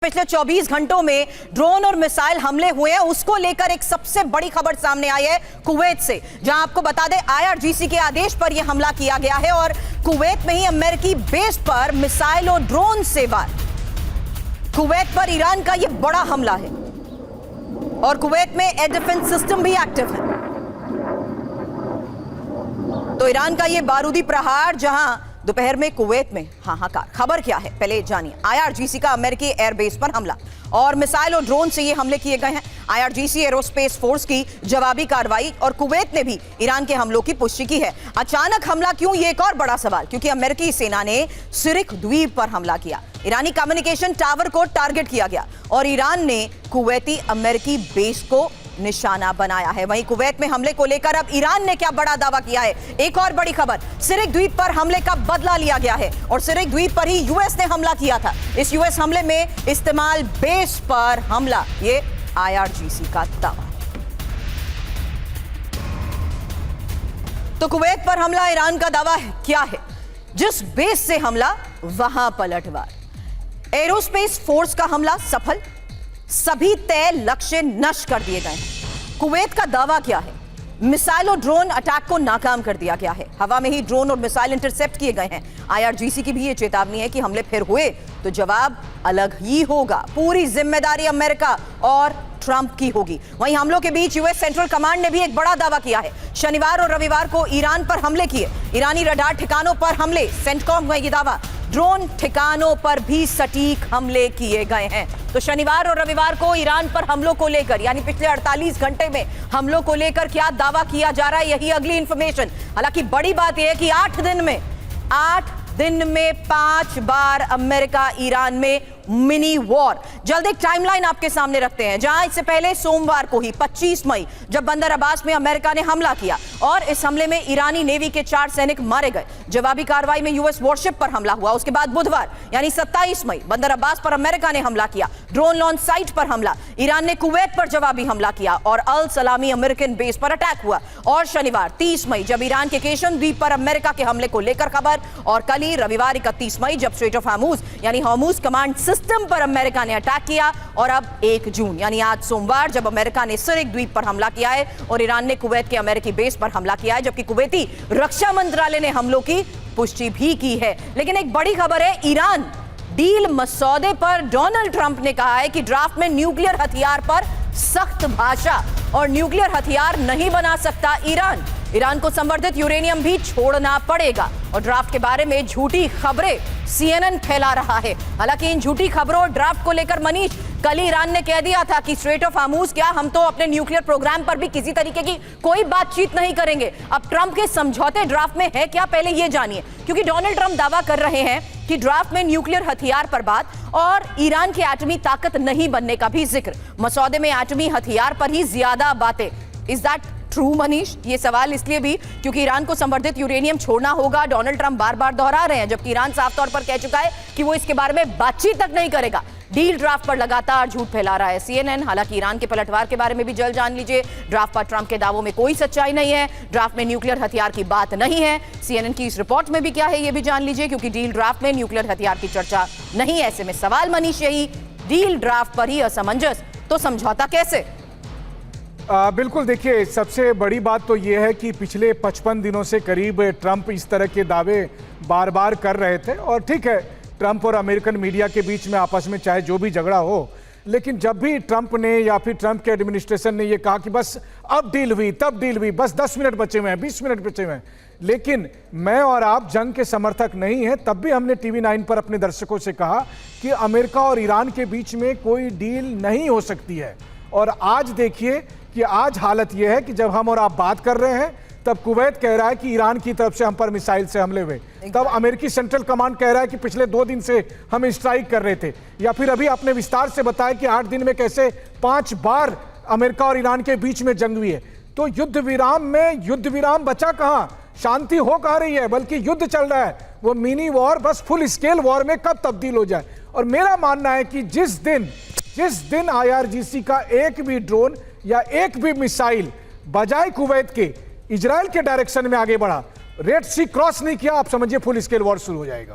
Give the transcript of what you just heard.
पिछले 24 घंटों में ड्रोन और मिसाइल हमले हुए हैं, उसको लेकर एक सबसे बड़ी खबर सामने आई है कुवैत से, जहां आपको बता दें IRGC के आदेश पर यह हमला किया गया है और कुवैत में ही अमेरिकी बेस पर मिसाइल और ड्रोन से वार। कुवैत पर ईरान का यह बड़ा हमला है और कुवैत में एयर डिफेंस सिस्टम भी एक्टिव है। तो ईरान का यह बारूदी प्रहार जहां दोपहर में कुवैत में हाहाकार। खबर क्या है पहले जानिए। IRGC का अमेरिकी एयरबेस पर हमला और मिसाइल और ड्रोन से ये हमले किए गए हैं। IRGC एरोस्पेस फोर्स की जवाबी कार्रवाई और कुवैत ने भी ईरान के हमलों की पुष्टि की है। अचानक हमला क्यों, ये एक और बड़ा सवाल, क्योंकि अमेरिकी सेना ने सिरिक द्वीप पर हमला किया। ईरानी कम्युनिकेशन टावर को टारगेट किया गया और ईरान ने कुवैती अमेरिकी बेस को निशाना बनाया है। वहीं कुवैत में हमले को लेकर अब ईरान ने क्या बड़ा दावा किया है। एक और बड़ी खबर, सिरिक द्वीप पर हमले का बदला लिया गया है और सिरिक द्वीप पर ही यूएस ने हमला किया था। इस यूएस हमले में इस्तेमाल बेस पर हमला, ये IRGC का दावा है। तो कुवैत पर हमला, ईरान का दावा है क्या है। जिस बेस से हमला वहां पलटवार। एरोस्पेस फोर्स का हमला सफल, सभी तय लक्ष्य नष्ट कर दिए गए हैं। कुवैत का दावा क्या है। मिसाइल और ड्रोन अटैक को नाकाम कर दिया गया है। हवा में ही ड्रोन और मिसाइल इंटरसेप्ट किए गए हैं। IRGC की भी यह चेतावनी है कि हमले फिर हुए तो जवाब अलग ही होगा। पूरी जिम्मेदारी अमेरिका और ट्रंप की होगी। वहीं हमलों के बीच यूएस सेंट्रल कमांड ने भी एक बड़ा दावा किया है। शनिवार और रविवार को ईरान पर हमले किए, ईरानी रडार ठिकानों पर हमले। सेंटकॉम का यह दावा, ड्रोन ठिकानों पर भी सटीक हमले किए गए हैं। तो शनिवार और रविवार को ईरान पर हमलों को लेकर, यानी पिछले 48 घंटे में हमलों को लेकर क्या दावा किया जा रहा है, यही अगली इंफॉर्मेशन। हालांकि बड़ी बात यह है कि 8 दिन में 5 बार अमेरिका ईरान में मिनी वॉर। जल्द एक टाइमलाइन आपके सामने रखते हैं, जहां इससे पहले सोमवार को ही 25 मई जब बंदर अब्बास में अमेरिका ने हमला किया और इस हमले में ईरानी नेवी के 4 सैनिक मारे गए। जवाबी कार्रवाई में यूएस वॉरशिप पर हमला हुआ। उसके बाद बुधवार यानी 27 मई बंदर अब्बास पर अमेरिका ने हमला किया। ड्रोन लॉन्च साइट पर हमला, ईरान ने कुवैत पर जवाबी हमला किया और अल सलामी अमेरिकन बेस पर अटैक हुआ। और शनिवार 30 मई जब ईरान के केशन द्वीप पर अमेरिका के हमले को लेकर खबर, और कल ही रविवार 31 मई जब स्ट्रेट ऑफ हार्मूज यानी हार्मूज कमांड सिस्टम पर अमेरिका ने अटैक किया। और अब 1 जून यानी आज सोमवार जब अमेरिका ने सिरिक द्वीप पर हमला किया है और ईरान ने कुवैत के अमेरिकी बेस पर हमला किया है, जबकि कुवैती रक्षा मंत्रालय ने हमलों की पुष्टि भी की है। लेकिन एक बड़ी खबर है, ईरान डील मसौदे पर डोनाल्ड ट्रंप ने कहा है कि ड्राफ्ट में न्यूक्लियर हथियार पर सख्त भाषा और न्यूक्लियर हथियार नहीं बना सकता ईरान। ईरान को संवर्धित यूरेनियम भी छोड़ना पड़ेगा और ड्राफ्ट के बारे में झूठी खबरें CNN फैला रहा है। हालांकि इन झूठी खबरों और ड्राफ्ट को लेकर मनीष, कल ईरान ने कह दिया था कि स्ट्रेट ऑफ हार्मूज क्या, हम तो अपने न्यूक्लियर प्रोग्राम पर भी किसी तरीके की कोई बातचीत नहीं करेंगे। अब ट्रंप के समझौते ड्राफ्ट में है क्या, पहले यह जानिए, क्योंकि डोनाल्ड ट्रंप दावा कर रहे हैं कि ड्राफ्ट में न्यूक्लियर हथियार पर बात और ईरान की एटमी ताकत नहीं बनने का भी जिक्र। मसौदे में एटमी हथियार पर ही ज्यादा बातें। Is that true Manish? ये सवाल इसलिए भी क्योंकि ईरान को संवर्धित यूरेनियम छोड़ना होगा, डोनाल्ड ट्रंप बार बार दोहरा रहे हैं, जबकि ईरान साफ तौर पर कह चुका है कि वो इसके बारे में बातचीत तक नहीं करेगा। डील ड्राफ्ट पर लगातार झूठ फैला रहा है CNN। हालांकि ईरान के पलटवार के बारे में भी जल्द जान लीजिए। ड्राफ्ट पर ट्रंप के दावों में कोई सच्चाई नहीं है, ड्राफ्ट में न्यूक्लियर हथियार की बात नहीं है। CNN की इस रिपोर्ट में भी क्या है ये भी जान लीजिए, क्योंकि डील ड्राफ्ट में न्यूक्लियर हथियार की चर्चा नहीं। ऐसे में सवाल मनीष यही, डील ड्राफ्ट पर ही असमंजस तो समझौता कैसे? बिल्कुल, देखिए सबसे बड़ी बात तो यह है कि पिछले 55 दिनों से करीब ट्रंप इस तरह के दावे बार बार कर रहे थे। और ठीक है, ट्रंप और अमेरिकन मीडिया के बीच में आपस में चाहे जो भी झगड़ा हो, लेकिन जब भी ट्रंप ने या फिर ट्रंप के एडमिनिस्ट्रेशन ने यह कहा कि बस अब डील हुई, तब डील हुई, बस 10 मिनट बचे हुए हैं, 20 मिनट बचे हुए हैं, लेकिन मैं और आप जंग के समर्थक नहीं हैं, तब भी हमने TV9 पर अपने दर्शकों से कहा कि अमेरिका और ईरान के बीच में कोई डील नहीं हो सकती है। और आज देखिए कि आज हालत यह है कि जब हम और आप बात कर रहे हैं तब कुवैत कह रहा है कि ईरान की तरफ से हम पर मिसाइल से हमले हुए, तब अमेरिकी सेंट्रल कमांड कह रहा है कि पिछले 2 दिन से हम स्ट्राइक कर रहे थे, या फिर अभी आपने विस्तार से बताया कि 8 दिन में कैसे 5 बार अमेरिका और ईरान के बीच में जंग हुई है। तो युद्ध विराम बचा कहां, शांति हो कहां रही है, बल्कि युद्ध चल रहा है। वो मिनी वॉर बस फुल स्केल वॉर में कब तब्दील हो जाए। और मेरा मानना है कि जिस दिन IRGC का एक भी ड्रोन या एक भी मिसाइल बजाय कुवैत के इजराइल के डायरेक्शन में आगे बढ़ा, रेड सी क्रॉस नहीं किया, आप समझिए फुल स्केल वॉर शुरू हो जाएगा।